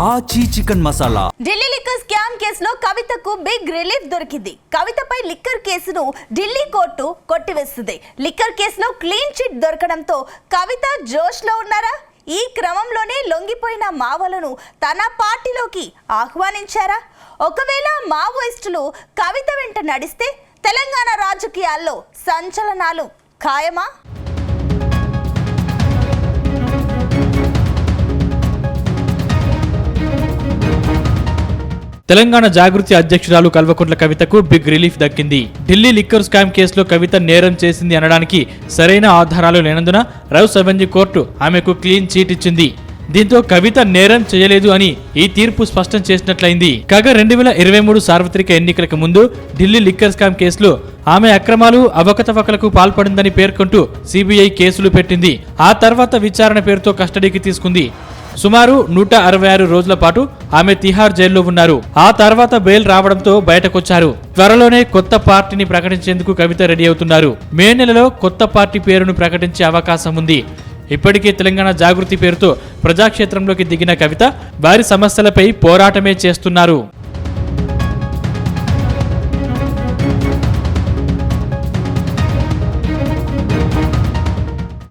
ఆచి chicken masala. Delhi liquor scam కేసులో కవితకు బిగ్ రిలీఫ్ దొరికింది. కవితపై లిక్కర్ కేసును ఢిల్లీ కోర్టు కొట్టివేస్తుంది. లిక్కర్ కేసులో క్లీన్ చిట్ దొరకడంతో కవిత జోష్ లో ఉన్నారా? ఈ క్రమంలోనే లొంగిపోయిన మావోలను తన పార్టీలోకి ఆహ్వానించారా? ఒకవేళ మావోయిస్టులు కవిత వెంట నడిస్తే తెలంగాణ రాజకీయాల్లో సంచలనాలు ఖాయమా? తెలంగాణ జాగృతి అధ్యక్షురాలు కల్వకుంట్ల కవితకు బిగ్ రిలీఫ్ దక్కింది. ఢిల్లీ లిక్కర్ స్కామ్ కేసులో కవిత నేరం చేసింది అనడానికి సరైన ఆధారాలు లేనందున రౌస్ అవెన్యూ కోర్టు ఆమెకు క్లీన్ చీట్ ఇచ్చింది. దీంతో కవిత నేరం చేయలేదు అని ఈ తీర్పు స్పష్టం చేసినట్లయింది. కాగా 2023 సార్వత్రిక ఎన్నికలకు ముందు ఢిల్లీ లిక్కర్ స్కామ్ కేసులో ఆమె అక్రమాలు అవకతవకలకు పాల్పడిందని పేర్కొంటూ సిబిఐ కేసులు పెట్టింది. ఆ తర్వాత విచారణ పేరుతో కస్టడీకి తీసుకుంది. సుమారు 166 రోజుల పాటు ఆమె తిహార్ జైల్లో ఉన్నారు. ఆ తర్వాత బెయిల్ రావడంతో బయటకొచ్చారు. త్వరలోనే కొత్త పార్టీని ప్రకటించేందుకు కవిత రెడీ అవుతున్నారు. మే నెలలో కొత్త పార్టీ పేరును ప్రకటించే అవకాశం ఉంది. ఇప్పటికే తెలంగాణ జాగృతి పేరుతో ప్రజాక్షేత్రంలోకి దిగిన కవిత వారి సమస్యలపై పోరాటమే చేస్తున్నారు.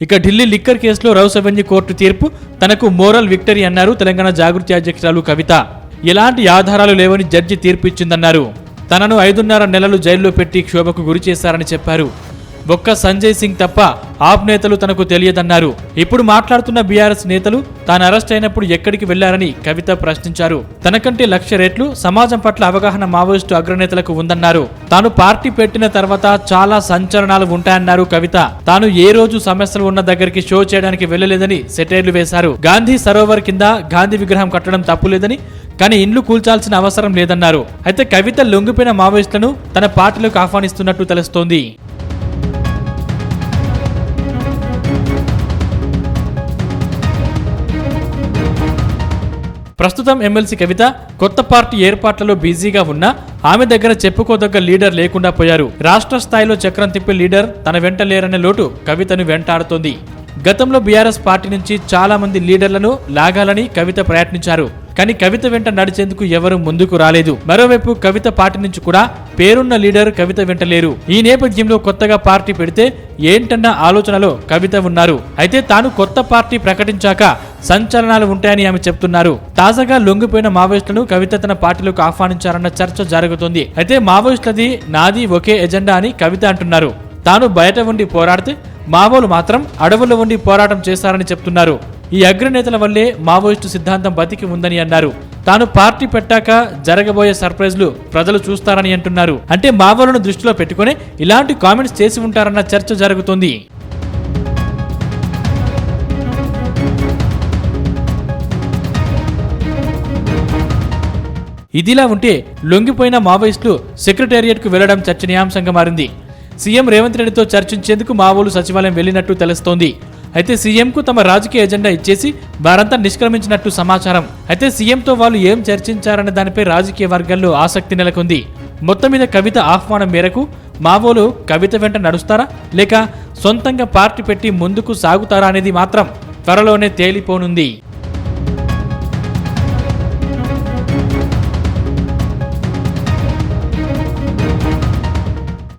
ఇక ఢిల్లీ లిక్కర్ కేసులో రౌస్ అవెన్యూ కోర్టు తీర్పు తనకు మోరల్ విక్టరీ అన్నారు తెలంగాణ జాగృతి అధ్యక్షురాలు కవిత. ఎలాంటి ఆధారాలు లేవని జడ్జి తీర్పు ఇచ్చిందన్నారు. తనను 5.5 నెలలు జైల్లో పెట్టి క్షోభకు గురి చేశారని చెప్పారు. ఒక్క సంజయ్ సింగ్ తప్ప ఆప్ నేతలు తనకు తెలియదన్నారు. ఇప్పుడు మాట్లాడుతున్న బీఆర్ఎస్ నేతలు తాను అరెస్ట్ అయినప్పుడు ఎక్కడికి వెళ్లారని కవిత ప్రశ్నించారు. తనకంటే 1,00,000 రెట్లు సమాజం పట్ల అవగాహన మావోయిస్టు అగ్రనేతలకు ఉందన్నారు. తాను పార్టీ పెట్టిన తర్వాత చాలా సంచలనాలు ఉంటాయన్నారు కవిత. తాను ఏ రోజు సమస్యలు ఉన్న దగ్గరికి షో చేయడానికి వెళ్లలేదని సెటైర్లు వేశారు. గాంధీ సరోవర్ కింద గాంధీ విగ్రహం కట్టడం తప్పులేదని, కానీ ఇండ్లు కూల్చాల్సిన అవసరం లేదన్నారు. అయితే కవిత లొంగిపోయిన మావోయిస్టులను తన పార్టీలోకి ఆహ్వానిస్తున్నట్టు తెలుస్తోంది. ప్రస్తుతం ఎమ్మెల్సీ కవిత కొత్త పార్టీ ఏర్పాట్లలో బిజీగా ఉన్నా ఆమె దగ్గర చెప్పుకోదగ్గ లీడర్ లేకుండా పోయారు. రాష్ట్ర స్థాయిలో చక్రం తిప్పే లీడర్ తన వెంట లేరనే లోటు కవితను వెంటాడుతోంది. గతంలో బీఆర్ఎస్ పార్టీ నుంచి చాలా మంది లీడర్లను లాగాలని కవిత ప్రయత్నించారు. కానీ కవిత వెంట నడిచేందుకు ఎవరు ముందుకు రాలేదు. మరోవైపు కవిత పార్టీ నుంచి కూడా పేరున్న లీడర్ కవిత వెంట లేరు. ఈ నేపథ్యంలో కొత్తగా పార్టీ పెడితే ఏంటన్న ఆలోచనలో కవిత ఉన్నారు. అయితే తాను కొత్త పార్టీ ప్రకటించాక సంచలనాలు ఉంటాయని ఆమె చెప్తున్నారు. తాజాగా లొంగిపోయిన మావోయిస్టులను కవిత తన పార్టీలోకి ఆహ్వానించారన్న చర్చ జరుగుతోంది. అయితే మావోయిస్టులది నాది ఒకే ఎజెండా అని కవిత అంటున్నారు. తాను బయట ఉండి పోరాడితే మావోలు మాత్రం అడవుల్లో ఉండి పోరాటం చేశారని చెప్తున్నారు. ఈ అగ్రనేతల వల్లే మావోయిస్టు సిద్ధాంతం బతికి ఉందని అన్నారు. తాను పార్టీ పెట్టాక జరగబోయే సర్ప్రైజ్లు ప్రజలు చూస్తారని అంటున్నారు. అంటే మావోలను దృష్టిలో పెట్టుకుని ఇలాంటి కామెంట్స్ చేసి ఉంటారన్న చర్చ జరుగుతోంది. ఇదిలా ఉంటే లొంగిపోయిన మావోయిస్టులు సెక్రటేరియట్కు వెళ్లడం చర్చనీయాంశంగా మారింది. సీఎం రేవంత్ రెడ్డితో చర్చించేందుకు మావోలు సచివాలయం వెళ్లినట్టు తెలుస్తోంది. అయితే సీఎంకు తమ రాజకీయ ఎజెండా ఇచ్చేసి వారంతా నిష్క్రమించినట్టు సమాచారం. అయితే సీఎంతో వాళ్ళు ఏం చర్చించారనే దానిపై రాజకీయ వర్గాల్లో ఆసక్తి నెలకొంది. మొత్తం మీద కవిత ఆహ్వానం మేరకు మావోలు కవిత వెంట నడుస్తారా లేక సొంతంగా పార్టీ పెట్టి ముందుకు సాగుతారా అనేది మాత్రం త్వరలోనే తేలిపోనుంది.